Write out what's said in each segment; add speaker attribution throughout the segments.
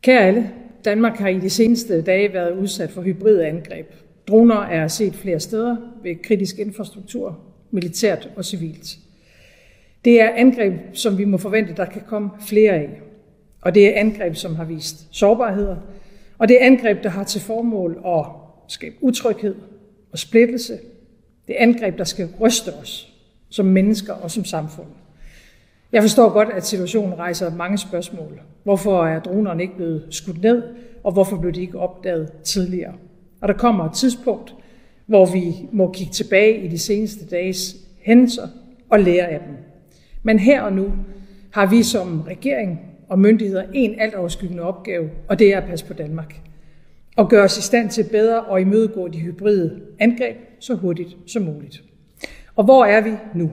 Speaker 1: Kære alle, Danmark har i de seneste dage været udsat for hybride angreb. Droner er set flere steder ved kritisk infrastruktur, militært og civilt. Det er angreb, som vi må forvente, der kan komme flere af. Og det er angreb, som har vist sårbarheder. Og det er angreb, der har til formål at skabe utryghed og splittelse. Det er angreb, der skal ryste os som mennesker og som samfund. Jeg forstår godt, at situationen rejser mange spørgsmål. Hvorfor er dronerne ikke blevet skudt ned, og hvorfor blev de ikke opdaget tidligere? Og der kommer et tidspunkt, hvor vi må kigge tilbage i de seneste dages hændelser og lære af dem. Men her og nu har vi som regering og myndigheder en altoverskyggende opgave, og det er at passe på Danmark. Og gøre os i stand til bedre at imødegå de hybride angreb så hurtigt som muligt. Og hvor er vi nu?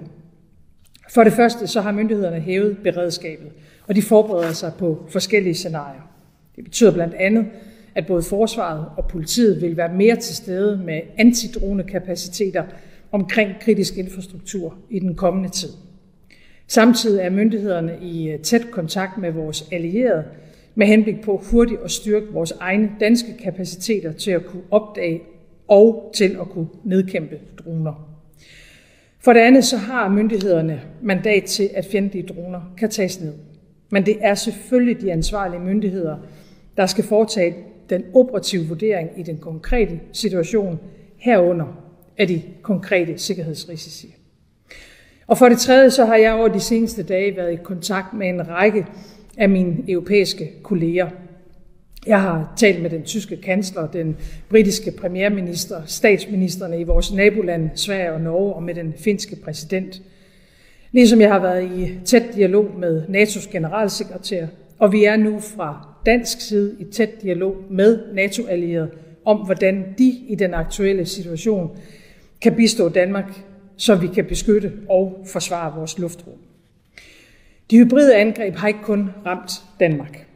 Speaker 1: For det første så har myndighederne hævet beredskabet, og de forbereder sig på forskellige scenarier. Det betyder blandt andet, at både forsvaret og politiet vil være mere til stede med antidronekapaciteter omkring kritisk infrastruktur i den kommende tid. Samtidig er myndighederne i tæt kontakt med vores allierede med henblik på hurtigt at styrke vores egne danske kapaciteter til at kunne opdage og til at kunne nedkæmpe droner. For det andet så har myndighederne mandat til, at fjendtlige droner kan tages ned. Men det er selvfølgelig de ansvarlige myndigheder, der skal foretage den operative vurdering i den konkrete situation, herunder af de konkrete sikkerhedsrisici. Og for det tredje så har jeg over de seneste dage været i kontakt med en række af mine europæiske kolleger. Jeg har talt med den tyske kansler, den britiske premierminister, statsministerne i vores nabolande, Sverige og Norge, og med den finske præsident. Ligesom jeg har været i tæt dialog med NATO's generalsekretær, og vi er nu fra dansk side i tæt dialog med NATO-allierede om, hvordan de i den aktuelle situation kan bistå Danmark, så vi kan beskytte og forsvare vores luftrum. De hybride angreb har ikke kun ramt Danmark.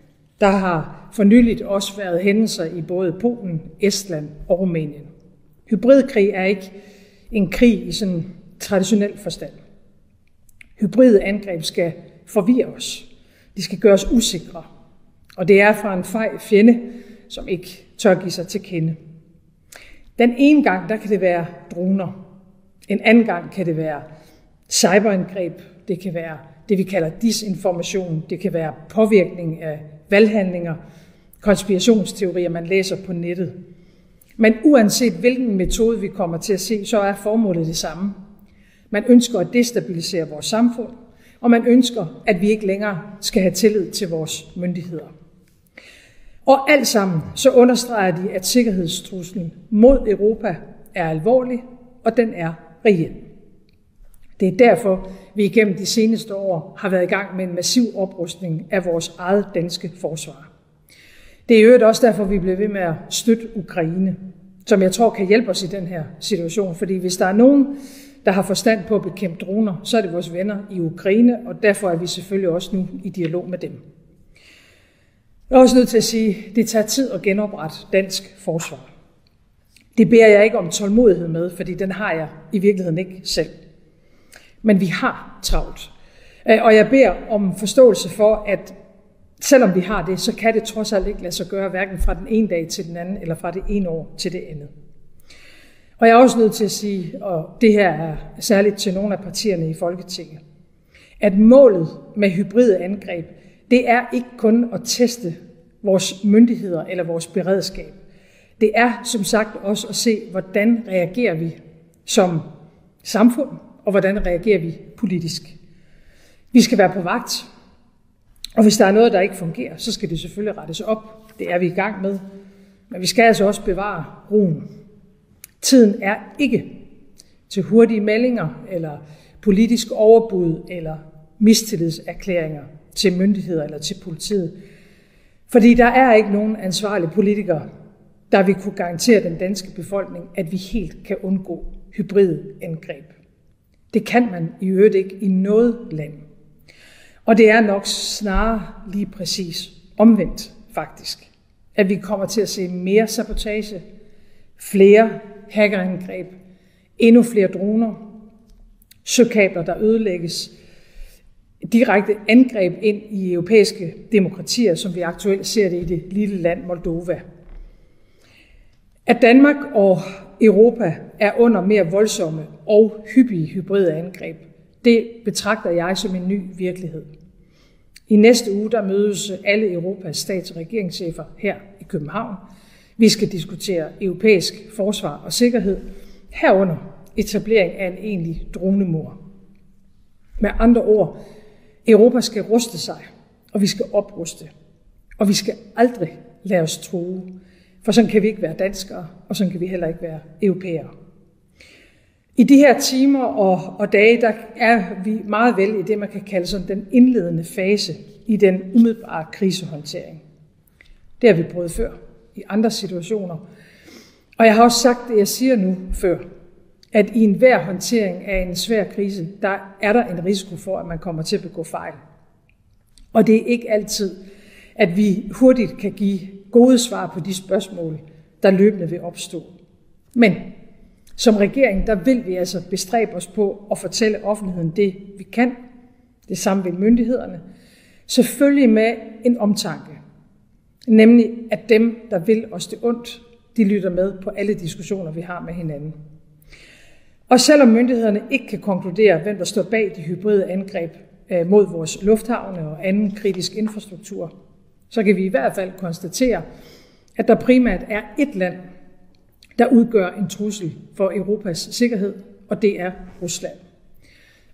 Speaker 1: Der har for nyligt også været hændelser i både Polen, Estland og Rumænien. Hybridkrig er ikke en krig i sådan traditionel forstand. Hybride angreb skal forvirre os. De skal gøre os usikre. Og det er fra en fej fjende, som ikke tør give sig til kende. Den ene gang, der kan det være droner. En anden gang kan det være cyberangreb. Det kan være det, vi kalder disinformation. Det kan være påvirkning af valghandlinger, konspirationsteorier, man læser på nettet. Men uanset hvilken metode vi kommer til at se, så er formålet det samme. Man ønsker at destabilisere vores samfund, og man ønsker, at vi ikke længere skal have tillid til vores myndigheder. Og alt sammen så understreger de, at sikkerhedstruslen mod Europa er alvorlig, og den er reel. Det er derfor, vi igennem de seneste år har været i gang med en massiv oprustning af vores eget danske forsvar. Det er i øvrigt også derfor, vi bliver ved med at støtte Ukraine, som jeg tror kan hjælpe os i den her situation. Fordi hvis der er nogen, der har forstand på at bekæmpe droner, så er det vores venner i Ukraine, og derfor er vi selvfølgelig også nu i dialog med dem. Jeg er også nødt til at sige, at det tager tid at genoprette dansk forsvar. Det beder jeg ikke om tålmodighed med, fordi den har jeg i virkeligheden ikke selv. Men vi har travlt. Og jeg beder om forståelse for, at selvom vi har det, så kan det trods alt ikke lade sig gøre, hverken fra den ene dag til den anden, eller fra det ene år til det andet. Og jeg er også nødt til at sige, og det her er særligt til nogle af partierne i Folketinget, at målet med hybride angreb, det er ikke kun at teste vores myndigheder eller vores beredskab. Det er som sagt også at se, hvordan reagerer vi som samfund, og hvordan reagerer vi politisk. Vi skal være på vagt, og hvis der er noget, der ikke fungerer, så skal det selvfølgelig rettes op. Det er vi i gang med. Men vi skal altså også bevare roen. Tiden er ikke til hurtige meldinger, eller politisk overbud, eller mistillidserklæringer til myndigheder eller til politiet. Fordi der er ikke nogen ansvarlige politikere, der vil kunne garantere den danske befolkning, at vi helt kan undgå hybride angreb. Det kan man i øvrigt ikke i noget land. Og det er nok snarere lige præcis omvendt faktisk, at vi kommer til at se mere sabotage, flere hackerangreb, endnu flere droner, søkabler, der ødelægges, direkte angreb ind i europæiske demokratier, som vi aktuelt ser det i det lille land Moldova. At Danmark og Europa er under mere voldsomme og hyppige hybride angreb, det betragter jeg som en ny virkelighed. I næste uge der mødes alle Europas stats- og regeringschefer her i København. Vi skal diskutere europæisk forsvar og sikkerhed, herunder etablering af en egentlig dronemur. Med andre ord, Europa skal ruste sig, og vi skal opruste. Og vi skal aldrig lade os true, for sådan kan vi ikke være danskere, og sådan kan vi heller ikke være europæere. I de her timer og dage, der er vi meget vel i det, man kan kalde sådan den indledende fase i den umiddelbare krisehåndtering. Det har vi prøvet før i andre situationer. Og jeg har også sagt det, jeg siger nu før, at i enhver håndtering af en svær krise, der er der en risiko for, at man kommer til at begå fejl. Og det er ikke altid, at vi hurtigt kan give gode svar på de spørgsmål, der løbende vil opstå. Men som regering, der vil vi altså bestræbe os på at fortælle offentligheden det, vi kan. Det samme vil myndighederne. Selvfølgelig med en omtanke. Nemlig, at dem, der vil os det ondt, de lytter med på alle diskussioner, vi har med hinanden. Og selvom myndighederne ikke kan konkludere, hvem der står bag de hybride angreb mod vores lufthavne og anden kritisk infrastruktur, så kan vi i hvert fald konstatere, at der primært er ét land, der udgør en trussel for Europas sikkerhed, og det er Rusland.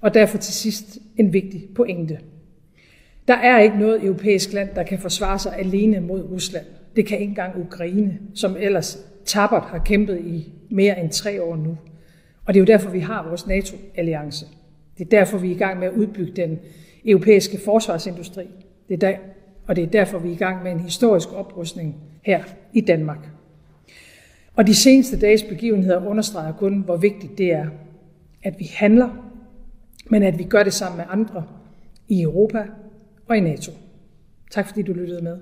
Speaker 1: Og derfor til sidst en vigtig pointe. Der er ikke noget europæisk land, der kan forsvare sig alene mod Rusland. Det kan ikke engang Ukraine, som ellers tappert har kæmpet i mere end 3 år nu. Og det er jo derfor, vi har vores NATO-alliance. Det er derfor, vi er i gang med at udbygge den europæiske forsvarsindustri. Og det er derfor, vi er i gang med en historisk oprustning her i Danmark. Og de seneste dages begivenheder understreger kun, hvor vigtigt det er, at vi handler, men at vi gør det sammen med andre i Europa og i NATO. Tak fordi du lyttede med.